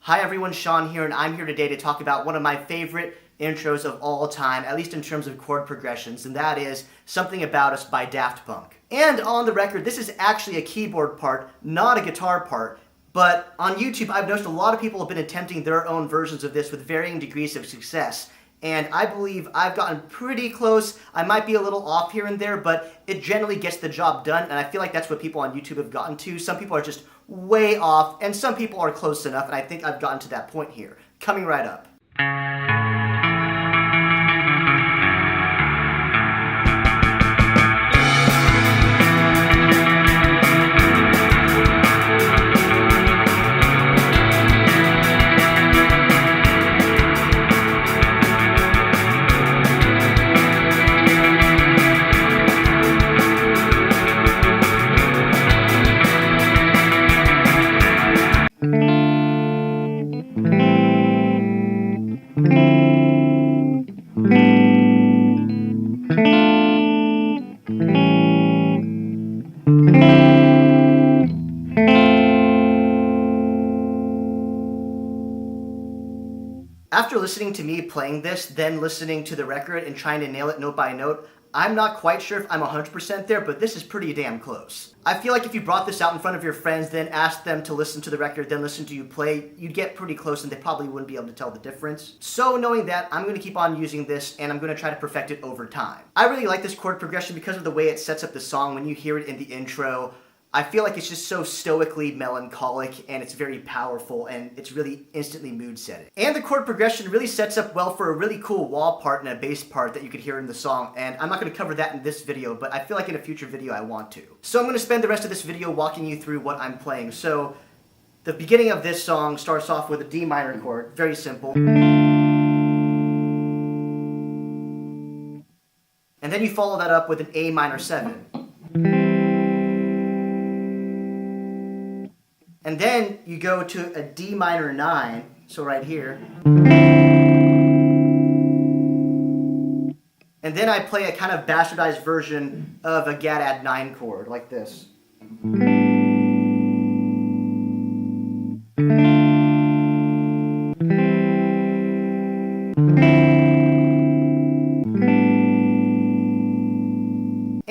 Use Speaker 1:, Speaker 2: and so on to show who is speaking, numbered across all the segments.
Speaker 1: Hi everyone, Sean here, and I'm here today to talk about one of my favorite intros of all time, at least in terms of chord progressions, and that is Something About Us by Daft Punk. And on the record, this is actually a keyboard part, not a guitar part, but on YouTube I've noticed a lot of people have been attempting their own versions of this with varying degrees of success. And I believe I've gotten pretty close. I might be a little off here and there, but it generally gets the job done, and I feel like that's what people on YouTube have gotten to. Some people are just way off, and some people are close enough, and I think I've gotten to that point here. Coming right up. After listening to me playing this, then listening to the record and trying to nail it note by note, I'm not quite sure if I'm 100% there, but this is pretty damn close. I feel like if you brought this out in front of your friends, then asked them to listen to the record, then listen to you play, you'd get pretty close and they probably wouldn't be able to tell the difference. So knowing that, I'm going to keep on using this and I'm going to try to perfect it over time. I really like this chord progression because of the way it sets up the song. When you hear it in the intro, I feel like it's just so stoically melancholic, and it's very powerful, and it's really instantly mood setting. And the chord progression really sets up well for a really cool wah part and a bass part that you could hear in the song, and I'm not going to cover that in this video, but I feel like in a future video I want to. So I'm going to spend the rest of this video walking you through what I'm playing. So the beginning of this song starts off with a D minor chord, very simple. And then you follow that up with an A minor 7. And then you go to a D minor 9, so right here. And then I play a kind of bastardized version of a Gad 9 chord, like this.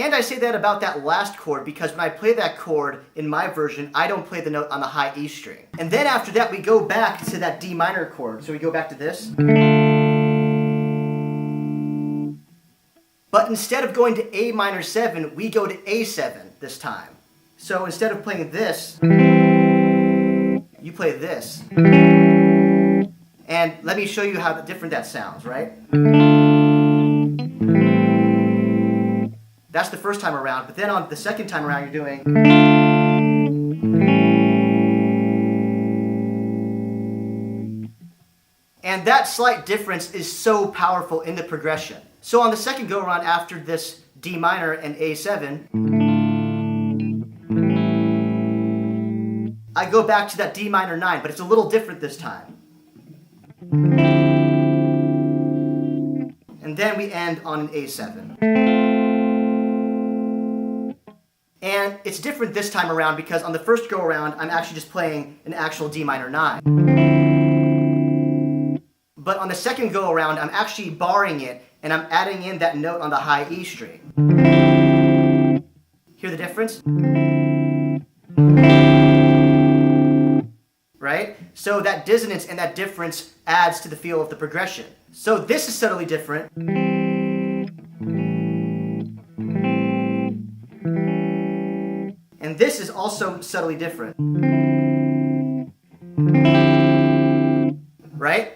Speaker 1: And I say that about that last chord because when I play that chord in my version, I don't play the note on the high E string. And then after that, we go back to that D minor chord. So we go back to this. But instead of going to A minor 7, we go to A7 this time. So instead of playing this, you play this. And let me show you how different that sounds, right? That's the first time around, but then on the second time around you're doing. And that slight difference is so powerful in the progression. So on the second go around after this D minor and A7, I go back to that D minor 9, but it's a little different this time. And then we end on an A7. And it's different this time around because on the first go around, I'm actually just playing an actual D minor 9. But on the second go around, I'm actually barring it and I'm adding in that note on the high E string. Hear the difference? Right? So that dissonance and that difference adds to the feel of the progression. So this is subtly different. And this is also subtly different. Right?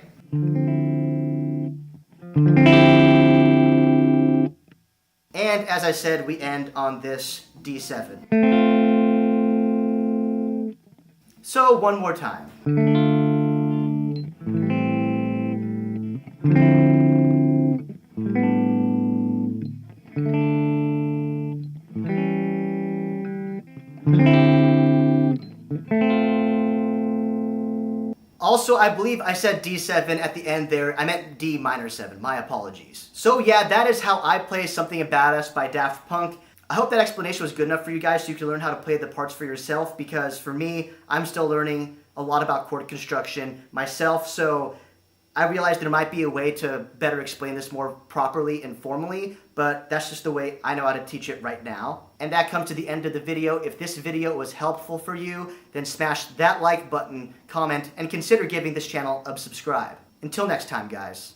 Speaker 1: And as I said, we end on this D7. So one more time. Also, I believe I said D7 at the end there. I meant D minor 7. My apologies. So yeah, that is how I play Something About Us by Daft Punk. I hope that explanation was good enough for you guys so you can learn how to play the parts for yourself, because for me, I'm still learning a lot about chord construction myself, so I realized there might be a way to better explain this more properly and formally, but that's just the way I know how to teach it right now. And that comes to the end of the video. If this video was helpful for you, then smash that like button, comment, and consider giving this channel a subscribe. Until next time, guys.